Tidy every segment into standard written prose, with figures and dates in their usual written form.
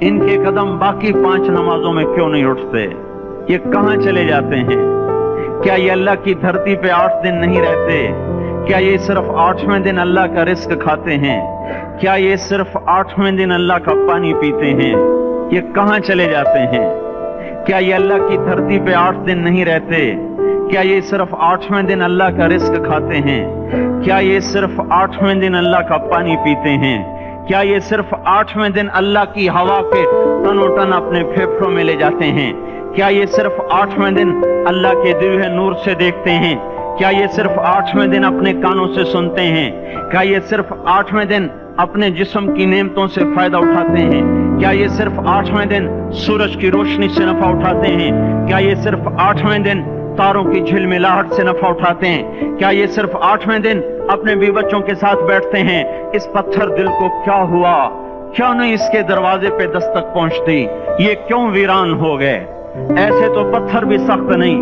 इनके कदम बाकी 5 नमाजों में क्यों नहीं उठते? ये कहां चले जाते हैं? क्या ये अल्लाह की धरती पे 8 दिन नहीं रहते? क्या ये सिर्फ 8वें दिन अल्लाह का रिस्क खाते हैं? क्या ये सिर्फ 8वें दिन अल्लाह का पानी पीते हैं? ये कहां चले जाते हैं? क्या ये अल्लाह की धरती पे 8 दिन नहीं रहते? क्या ये सिर्फ 8वें दिन अल्लाह का रिस्क खाते हैं? क्या ये सिर्फ 8वें दिन अल्लाह का पानी पीते हैं? क्या ये सिर्फ 8वें दिन अल्लाह की हवा के तनोतन अपने फेफड़ों में ले जाते हैं? क्या ये सिर्फ 8वें दिन अल्लाह के दिव्य नूर से देखते हैं? क्या ये सिर्फ 8वें दिन अपने कानों से सुनते हैं? क्या ये सिर्फ 8वें दिन अपने जिस्म की नेमतों से फायदा उठाते हैं? क्या ये सिर्फ 8वें दिन सूरज की रोशनी से नफा उठाते हैं? क्या ये सिर्फ 8वें दिन तारों की झिलमिलाहट से नफा उठाते हैं? क्या ये सिर्फ 8वें दिन अपने भी बच्चों के साथ बैठते हैं? इस पत्थर दिल को क्या हुआ? क्यों नहीं इसके दरवाजे पे दस्तक पहुंचती? ये क्यों वीरान हो गए? ऐसे तो पत्थर भी सख्त नहीं।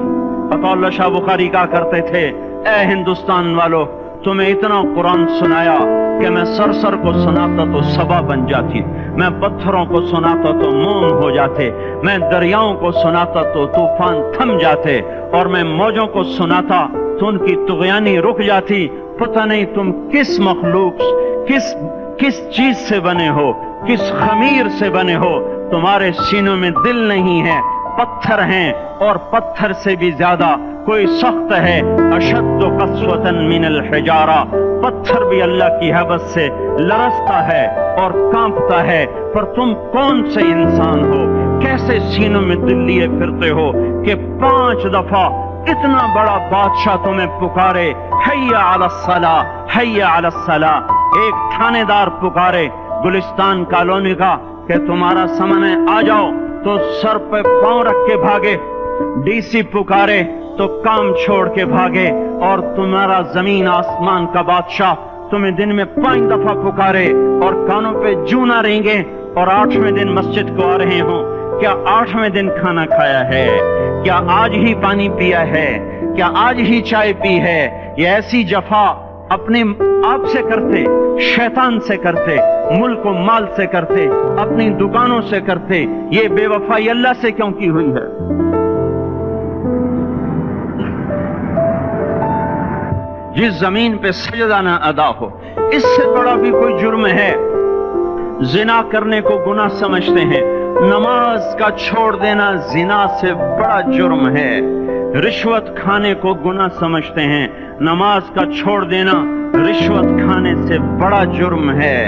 अतौल्ला शाह बुखारी कहा करते थे, ए हिंदुस्तान वालों, तुम्हें इतना कुरान सुनाया कि मैं सर को सुनाता तो सबा बन जाती, मैं पत्थरों को सुनाता तो मोम हो जाते, मैं दरियाओं को सुनाता तो तूफान थम जाते, और मैं मौजों को सुनाता तो उनकी तुगयानी रुक जाती। पता नहीं तुम किस मखलूक, किस चीज से बने हो, किस खमीर से बने हो। तुम्हारे सीनों में दिल नहीं है, पत्थर हैं, और पत्थर से भी ज्यादा कोई सख्त है। अशद्दु कस्वतन मिनल हिजारा, पत्थर भी अल्लाह की हैबत से लरसता है और कांपता है। पर तुम कौन से इंसान हो? कैसे सीनों में दिल लिए फिरते हो कि 5 दफा इतना बड़ा बादशाह तुम्हें पुकारे, हैया अलस्सला, हैया अलस्सला। एक थानेदार पुकारे गुलिस्तान कॉलोनी का कि तुम्हारा समय आ जाओ, तो सर पे पांव रख के भागे। डीसी पुकारे तो काम छोड़ के भागे। और तुम्हारा जमीन आसमान का बादशाह तुम्हें दिन में 5 दफा पुकारे और कानों पे जू ना रेंगे, और 8वें दिन मस्जिद को आ रहे हो। क्या 8वें दिन खाना खाया है? क्या आज ही पानी पिया है? क्या आज ही चाय पी है? ये ऐसी जफा अपने आप से करते, शैतान से करते, मुल्क और माल से करते, अपनी दुकानों से करते। ये बेवफाई अल्लाह से क्यों की हुई है? जिस जमीन पे सजदा ना अदा हो, इससे बड़ा भी कोई जुर्म है? जिना करने को गुनाह समझते हैं, नमाज का छोड़ देना जिना से बड़ा जुर्म है। रिश्वत खाने को गुनाह समझते हैं, नमाज का छोड़ देना रिश्वत खाने से बड़ा जुर्म है।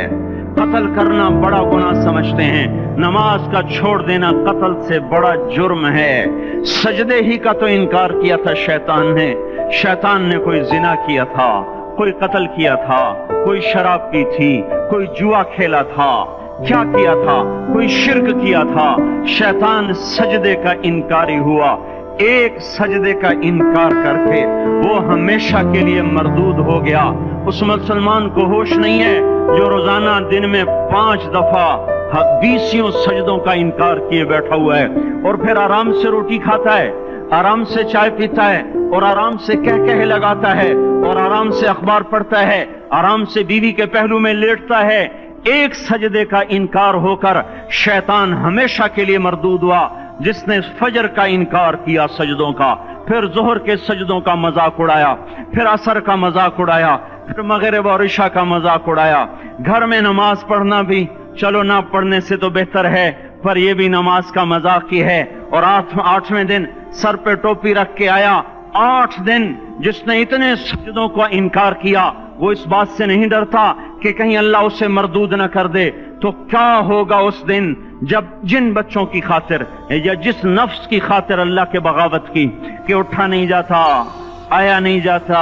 कत्ल करना बड़ा गुनाह समझते हैं, नमाज का छोड़ देना कत्ल से बड़ा जुर्म है। सजदे ही का तो इनकार किया था शैतान ने। शैतान ने कोई जिना किया था, कोई कत्ल किया था, कोई शराब पी थी, कोई जुआ खेला था, क्या किया था? कोई शिर्क किया था। शैतान सजदे का इनकारी हुआ। एक सजदे का इनकार करके वो हमेशा के लिए मरदूद हो गया। उस मुसलमान को होश नहीं है जो रोजाना दिन में 5 दफा 20 सजदों का इनकार किए बैठा हुआ है, और फिर आराम से रोटी खाता है, आराम से चाय पीता है, और आराम से कह लगाता है, और आराम से अखबार पढ़ता है, आराम से बीवी के पहलू में लेटता है। एक सजदे का इनकार होकर शैतान हमेशा के लिए मरदूद हुआ। जिसने फजर का इनकार किया सजदों का, फिर जोहर के सजदों का मजाक उड़ाया, फिर असर का मजाक उड़ाया, फिर मगरिब और इशा का मजाक उड़ाया। घर में नमाज पढ़ना भी चलो ना पढ़ने से तो बेहतर है, पर यह भी नमाज का मजाक ही है। और 8वें दिन सर पे टोपी रख के आया। 8 दिन जिसने इतने सजदों का इनकार किया, वो इस बात से नहीं डरता कि कहीं अल्लाह उसे मरदूद न कर दे। तो क्या होगा उस दिन जब जिन बच्चों की खातिर या जिस नफ्स की खातिर अल्लाह के बगावत की कि उठा नहीं जाता, आया नहीं जाता,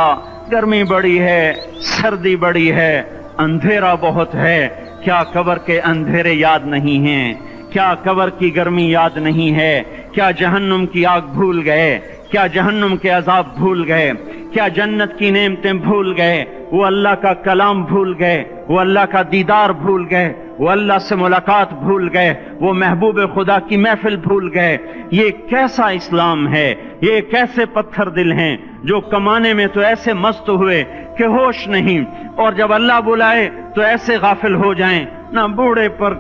गर्मी बड़ी है, सर्दी बड़ी है, अंधेरा बहुत है। क्या कब्र के अंधेरे याद नहीं हैं? क्या कब्र की गर्मी याद नहीं है? क्या जहन्नुम की आग भूल गए? क्या जहन्नुम के अजाब भूल गए? क्या जन्नत की नेमतें भूल गए? وہ اللہ کا کلام بھول گئے، وہ اللہ کا دیدار بھول گئے، وہ اللہ سے ملاقات بھول گئے، وہ محبوب خدا کی محفل بھول گئے۔ یہ کیسا اسلام ہے؟ یہ کیسے پتھر دل ہیں جو کمانے میں تو ایسے مست ہوئے کہ ہوش نہیں، اور جب اللہ بلائے تو ایسے غافل ہو جائیں، نہ بوڑھے پر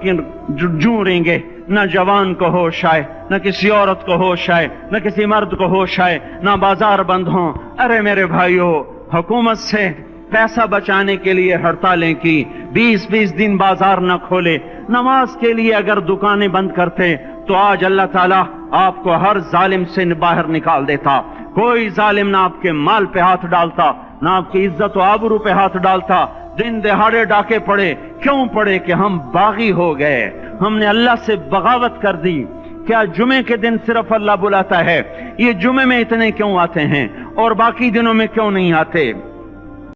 جوں گے، نہ جوان کو ہوش آئے، نہ کسی عورت کو ہوش آئے، نہ کسی مرد کو ہوش آئے، نہ بازار بند ہوں۔ ارے میرے بھائیو، حکومت سے پیسہ بچانے کے لیے ہڑتالیں کی، 20 دن بازار نہ کھولے، نماز کے لیے اگر دکانیں بند کرتے تو آج اللہ تعالیٰ آپ کو ہر ظالم سے باہر نکال دیتا۔ کوئی ظالم نہ آپ کے مال پہ ہاتھ ڈالتا، نہ آپ کی عزت و آبرو پہ ہاتھ ڈالتا۔ دن دہاڑے ڈاکے پڑے، کیوں پڑے؟ کہ ہم باغی ہو گئے، ہم نے اللہ سے بغاوت کر دی۔ کیا جمعے کے دن صرف اللہ بلاتا ہے؟ یہ جمعے میں اتنے کیوں آتے ہیں اور باقی دنوں میں کیوں نہیں آتے؟